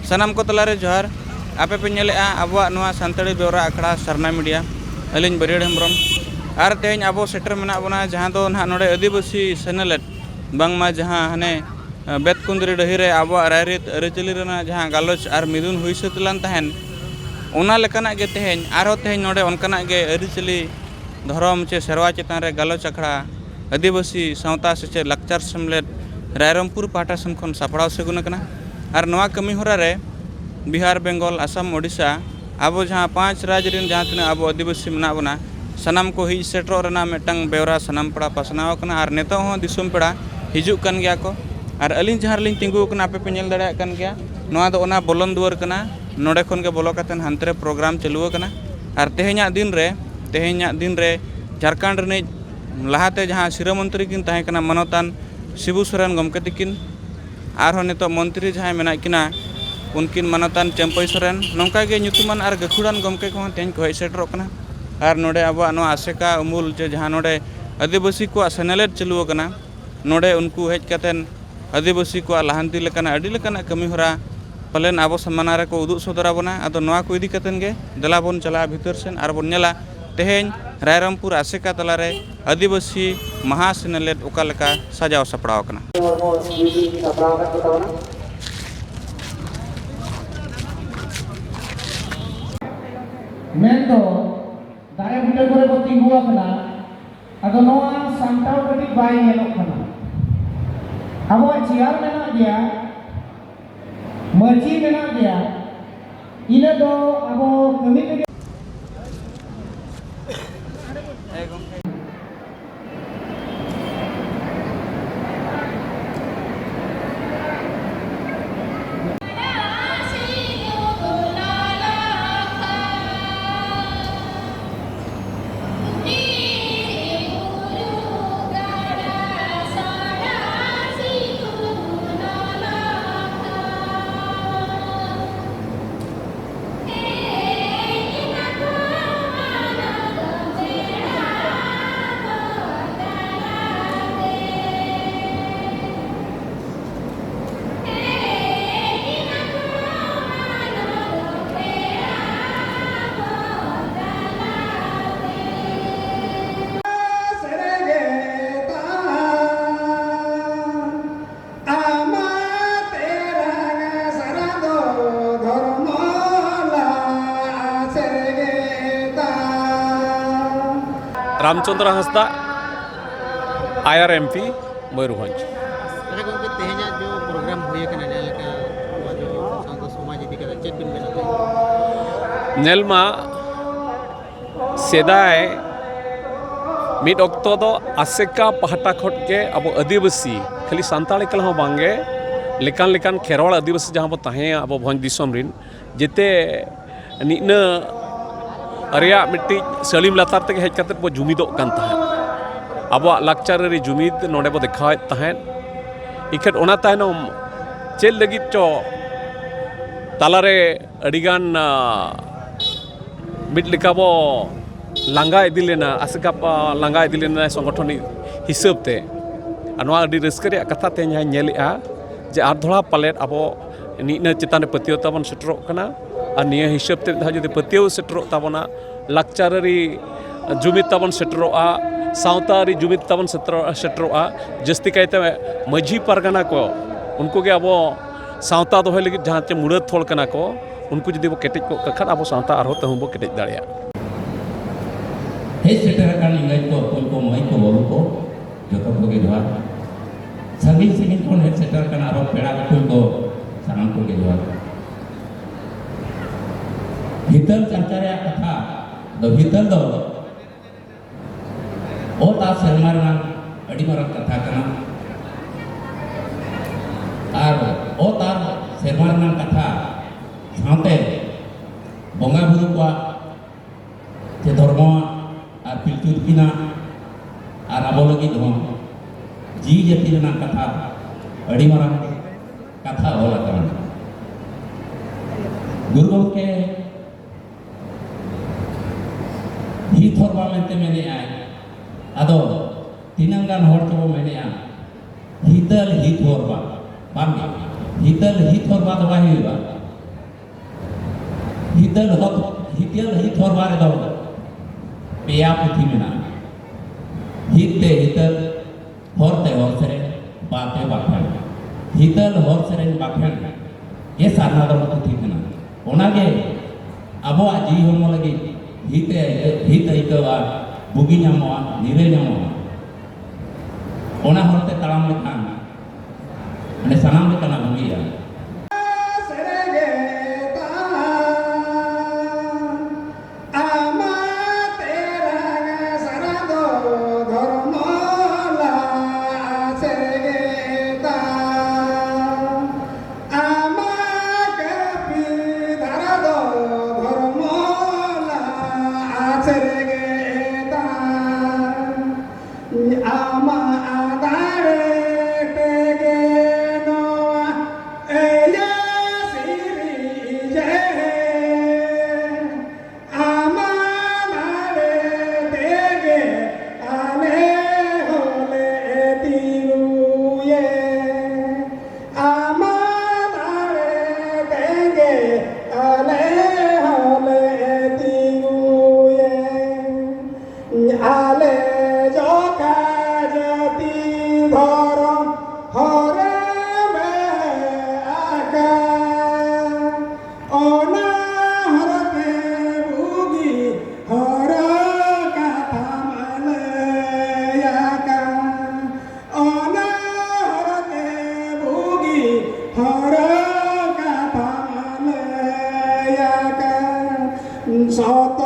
सनाम को तलारे जोहार आपे पे नेलेआ आबोआ नोआ सानताड़ी बेवरा आखड़ा सरना मीडिया अलिंग बरियड़ हेम्ब्रम आर तेहें आबो सेटर मेना बोना जहां दो ना नोडे आदिवासी सेनेलेट बांगमा जहां हने बेतकुंदरी डहिरे आबोआ रायरित अरिचली रेना जहां गालोच आर मिदुन हुई सतलान तहन ओना लेकाना गे तेहें आरो तेहें नोडे ओनकाना गे अरिचली धर्म चे सेरवा चेतान रे गालोच आखड़ा आदिवासी सावता से लाकचार सेमलेट रायरमपुर पाटा सन खन सापड़ाव सेगुन कना और नवा कमी होरा रे बिहार बेंगल आसाम ओडिशा आबो जहां 5 राज्य रेन जहां तना आबो आदिवासी मेना बना सनाम को ही सेटरो रेना मेटंग बेवरा सनाम पड़ा पासनाव कना और नेतो हो दिसुम पेड़ा हिजुक कन गया को और अलिन जहां लिन तिंगु कना पे पे नेल दाड़ा कन गया नवा दो ओना बोलन दुआर कना नोडे खन के बोलो कतन हंतरे प्रोग्राम चालू कना और तेहेኛ दिन रे झारखंड रे लहाते जहां सिरा मंत्री किन ताहे कना मनोतान शिबू सोरेन गमके तिकिन आरो नेतो मंत्री जहां मेना किना उनकिन मनोतान चंपई सोरेन नौका गे ᱧᱩᱛᱩᱢᱟᱱ आर गखुड़ान गमके को तेज को सेटरो कना और नोडे अब आसेका उमुल जे जहां नोडे आदिवासी को सेनेलेट चालू कना नोडे उनको हेज कतेन आदिवासी को लहांती लेकाना अडी लेकाना कमी होरा पलेन आबो सम्मानारे को उदुग सदरा बना आदो नोआ को इदी कतेन गे दला बोन चला भीतर सेन आर बोन नेला तेहें रायरमपुर आसेका तलारे आदिवासी महा सेनेलेट ओका लेका सजाव सपड़ाव कना मेन दो दारे बुटे करे को तिंगु अपना अदो नोआ सांताव कटी बाय नेलोक कना अब चियार मेना गया मर्जी मेना गया इने दो अब कमी पे रामचंद्र हंसदा IRMP मयूरभंज जो प्रोग्राम हुए समाज नेलमा सेदाय मिड ऑक्टो दो आसेका पहाटा खट के अब आदिवासी खाली सानताल एकल हो बांगे लेकान लेकान खेरवाड़ आदिवासी जहां बो ताहे अब भंज दिसम रिन जेते निना अरिया मिट्टी सलीम लातार तक हेज कते बो जुमिदो कान ताहे अब लाकचार रे जुमिद नोडे बो देखाव ताहे इखट ओना तायनम चेल लगित चो तालारे अडिगान मिट लिकाबो लांगा इदी लेना आसेका लांगा इदी लेना संगठन हिसाब ते अनवा अडी रस्करे कथा ते नेलिआ जे आर धोला पालेट अब निना चितान पतियो ताबन सेटरो कना और निया हिसाब ते धा जदि पतियो सेटरो ताबना लाकचारी जुमिद ताबन सेटरोआ सावतारी जुमिद ताबन सेटरोआ जस्ती कायते मझी पारगाना को उनको के अब सावता दोहे लगी जहां चे मुड़द थोल कना को उनको जदि वो केटेज को कखन अब सावता आरो तहु बो केटेज दाड़िया हे सेटर कान इंगाई को उनको मई को बोलू को जतो को के जोहार संगीन संगीन कोन हे सेटर कान आरो पेड़ा को सामान को के जोहार हितल संचारे कथा दो हितल दो ओ ता सरमारना अडी मारा कथा कना आर ओ ता सरमारना कथा साथे बंगा बुरु को जे धर्म आर पिलचुर किना आर आबो लगी धम जी जाति रना कथा अडी मारा कथा होला कना गुरु के ही थोरबा मेंते मेने आय आदो तिनंगान हर तो मेने आ हितल ही थोरबा बांगे हितल ही थोरबा तो बाही हुआ hitel hor bare do peya puthi mena hitel hor sere bate bakhan hitel hor sere bakhan ye sarna do puthi kana onage abo aji homo lagi hite ikawa bugi nyamoa nire nyamoa ona horte talam lekhan ane sanam lekana bugi ya so